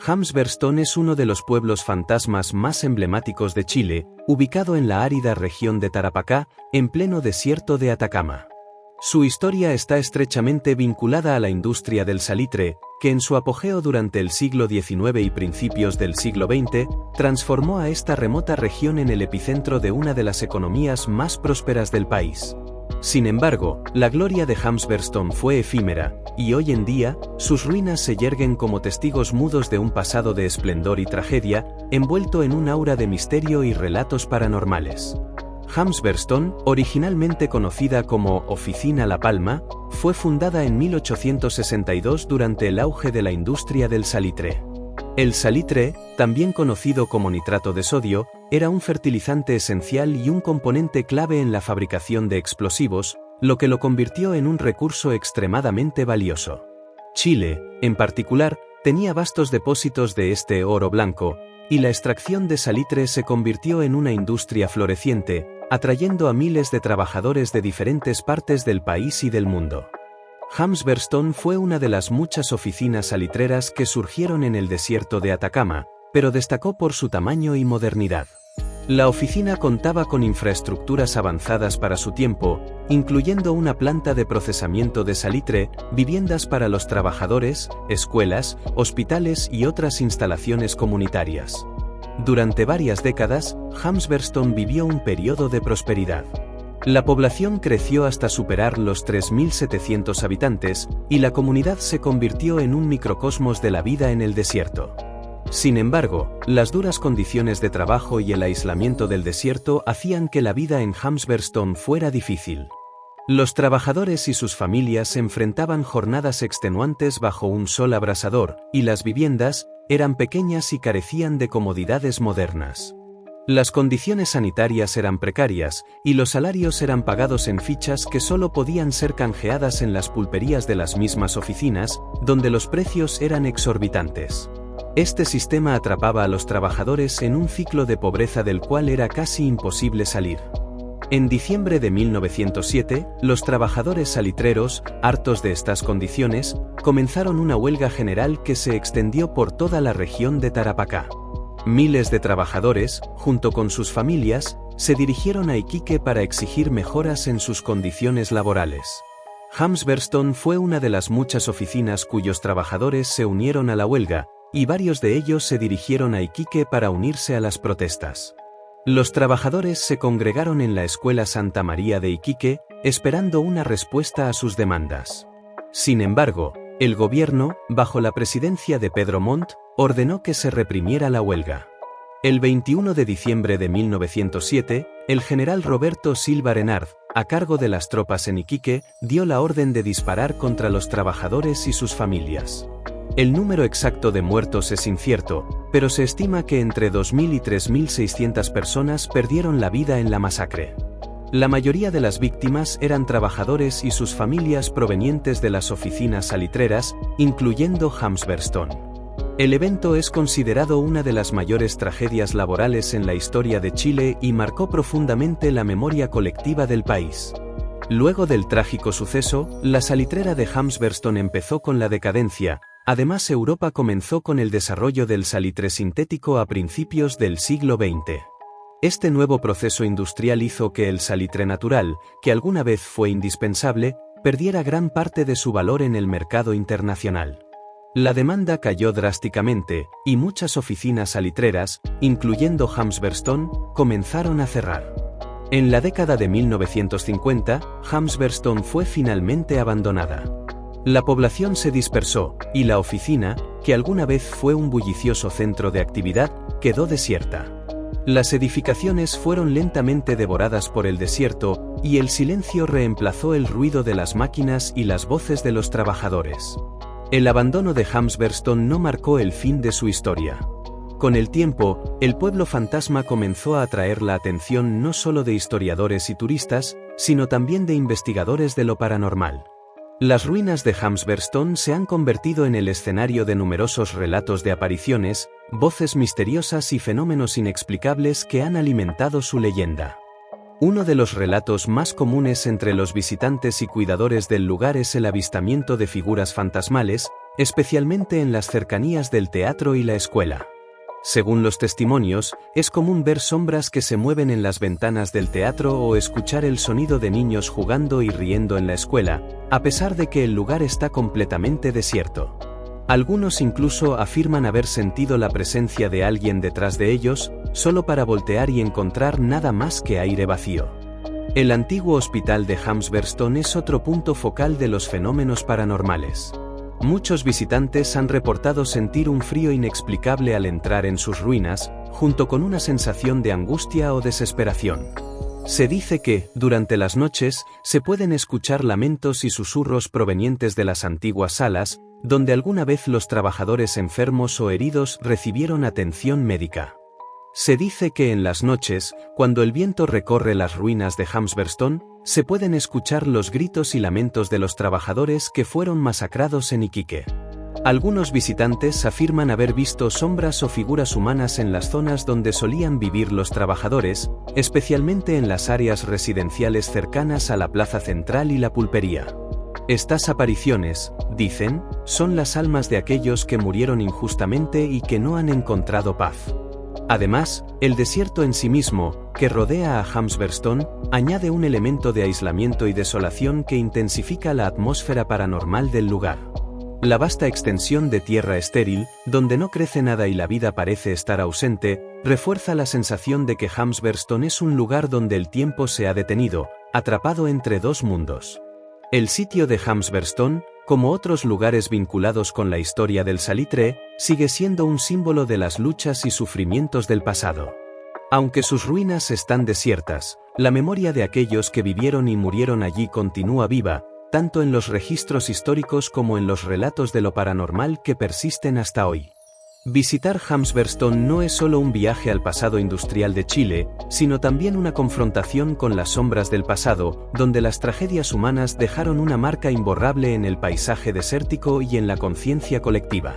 Hamsberstone es uno de los pueblos fantasmas más emblemáticos de Chile, ubicado en la árida región de Tarapacá, en pleno desierto de Atacama. Su historia está estrechamente vinculada a la industria del salitre, que en su apogeo durante el siglo XIX y principios del siglo XX, transformó a esta remota región en el epicentro de una de las economías más prósperas del país. Sin embargo, la gloria de Hamsberstone fue efímera, y hoy en día, sus ruinas se yerguen como testigos mudos de un pasado de esplendor y tragedia, envuelto en un aura de misterio y relatos paranormales. Hamsberstone, originalmente conocida como Oficina La Palma, fue fundada en 1862 durante el auge de la industria del salitre. El salitre, también conocido como nitrato de sodio, era un fertilizante esencial y un componente clave en la fabricación de explosivos, lo que lo convirtió en un recurso extremadamente valioso. Chile, en particular, tenía vastos depósitos de este oro blanco, y la extracción de salitre se convirtió en una industria floreciente, atrayendo a miles de trabajadores de diferentes partes del país y del mundo. Hamsberstone fue una de las muchas oficinas salitreras que surgieron en el desierto de Atacama, pero destacó por su tamaño y modernidad. La oficina contaba con infraestructuras avanzadas para su tiempo, incluyendo una planta de procesamiento de salitre, viviendas para los trabajadores, escuelas, hospitales y otras instalaciones comunitarias. Durante varias décadas, Hamsberstone vivió un periodo de prosperidad. La población creció hasta superar los 3.700 habitantes, y la comunidad se convirtió en un microcosmos de la vida en el desierto. Sin embargo, las duras condiciones de trabajo y el aislamiento del desierto hacían que la vida en Hamsberstone fuera difícil. Los trabajadores y sus familias enfrentaban jornadas extenuantes bajo un sol abrasador, y las viviendas eran pequeñas y carecían de comodidades modernas. Las condiciones sanitarias eran precarias, y los salarios eran pagados en fichas que solo podían ser canjeadas en las pulperías de las mismas oficinas, donde los precios eran exorbitantes. Este sistema atrapaba a los trabajadores en un ciclo de pobreza del cual era casi imposible salir. En diciembre de 1907, los trabajadores salitreros, hartos de estas condiciones, comenzaron una huelga general que se extendió por toda la región de Tarapacá. Miles de trabajadores, junto con sus familias, se dirigieron a Iquique para exigir mejoras en sus condiciones laborales. Hamsberstone fue una de las muchas oficinas cuyos trabajadores se unieron a la huelga, y varios de ellos se dirigieron a Iquique para unirse a las protestas. Los trabajadores se congregaron en la Escuela Santa María de Iquique, esperando una respuesta a sus demandas. Sin embargo, el gobierno, bajo la presidencia de Pedro Montt, ordenó que se reprimiera la huelga. El 21 de diciembre de 1907, el general Roberto Silva Renard, a cargo de las tropas en Iquique, dio la orden de disparar contra los trabajadores y sus familias. El número exacto de muertos es incierto, pero se estima que entre 2.000 y 3.600 personas perdieron la vida en la masacre. La mayoría de las víctimas eran trabajadores y sus familias provenientes de las oficinas salitreras, incluyendo Hamsberstone. El evento es considerado una de las mayores tragedias laborales en la historia de Chile y marcó profundamente la memoria colectiva del país. Luego del trágico suceso, la salitrera de Hamsberstone empezó con la decadencia. Además, Europa comenzó con el desarrollo del salitre sintético a principios del siglo XX. Este nuevo proceso industrial hizo que el salitre natural, que alguna vez fue indispensable, perdiera gran parte de su valor en el mercado internacional. La demanda cayó drásticamente, y muchas oficinas salitreras, incluyendo Hamsberstone, comenzaron a cerrar. En la década de 1950, Hamsberstone fue finalmente abandonada. La población se dispersó, y la oficina, que alguna vez fue un bullicioso centro de actividad, quedó desierta. Las edificaciones fueron lentamente devoradas por el desierto, y el silencio reemplazó el ruido de las máquinas y las voces de los trabajadores. El abandono de Hamsberstone no marcó el fin de su historia. Con el tiempo, el pueblo fantasma comenzó a atraer la atención no solo de historiadores y turistas, sino también de investigadores de lo paranormal. Las ruinas de Hamsberstone se han convertido en el escenario de numerosos relatos de apariciones, voces misteriosas y fenómenos inexplicables que han alimentado su leyenda. Uno de los relatos más comunes entre los visitantes y cuidadores del lugar es el avistamiento de figuras fantasmales, especialmente en las cercanías del teatro y la escuela. Según los testimonios, es común ver sombras que se mueven en las ventanas del teatro o escuchar el sonido de niños jugando y riendo en la escuela, a pesar de que el lugar está completamente desierto. Algunos incluso afirman haber sentido la presencia de alguien detrás de ellos, solo para voltear y encontrar nada más que aire vacío. El antiguo hospital de Hamsberstone es otro punto focal de los fenómenos paranormales. Muchos visitantes han reportado sentir un frío inexplicable al entrar en sus ruinas, junto con una sensación de angustia o desesperación. Se dice que, durante las noches, se pueden escuchar lamentos y susurros provenientes de las antiguas salas, donde alguna vez los trabajadores enfermos o heridos recibieron atención médica. Se dice que en las noches, cuando el viento recorre las ruinas de Hamsberstone, se pueden escuchar los gritos y lamentos de los trabajadores que fueron masacrados en Iquique. Algunos visitantes afirman haber visto sombras o figuras humanas en las zonas donde solían vivir los trabajadores, especialmente en las áreas residenciales cercanas a la plaza central y la pulpería. Estas apariciones, dicen, son las almas de aquellos que murieron injustamente y que no han encontrado paz. Además, el desierto en sí mismo, que rodea a Hamsberstone, añade un elemento de aislamiento y desolación que intensifica la atmósfera paranormal del lugar. La vasta extensión de tierra estéril, donde no crece nada y la vida parece estar ausente, refuerza la sensación de que Hamsberstone es un lugar donde el tiempo se ha detenido, atrapado entre dos mundos. El sitio de Hamsberstone, como otros lugares vinculados con la historia del salitre, sigue siendo un símbolo de las luchas y sufrimientos del pasado. Aunque sus ruinas están desiertas, la memoria de aquellos que vivieron y murieron allí continúa viva, tanto en los registros históricos como en los relatos de lo paranormal que persisten hasta hoy. Visitar Hamsberstone no es solo un viaje al pasado industrial de Chile, sino también una confrontación con las sombras del pasado, donde las tragedias humanas dejaron una marca imborrable en el paisaje desértico y en la conciencia colectiva.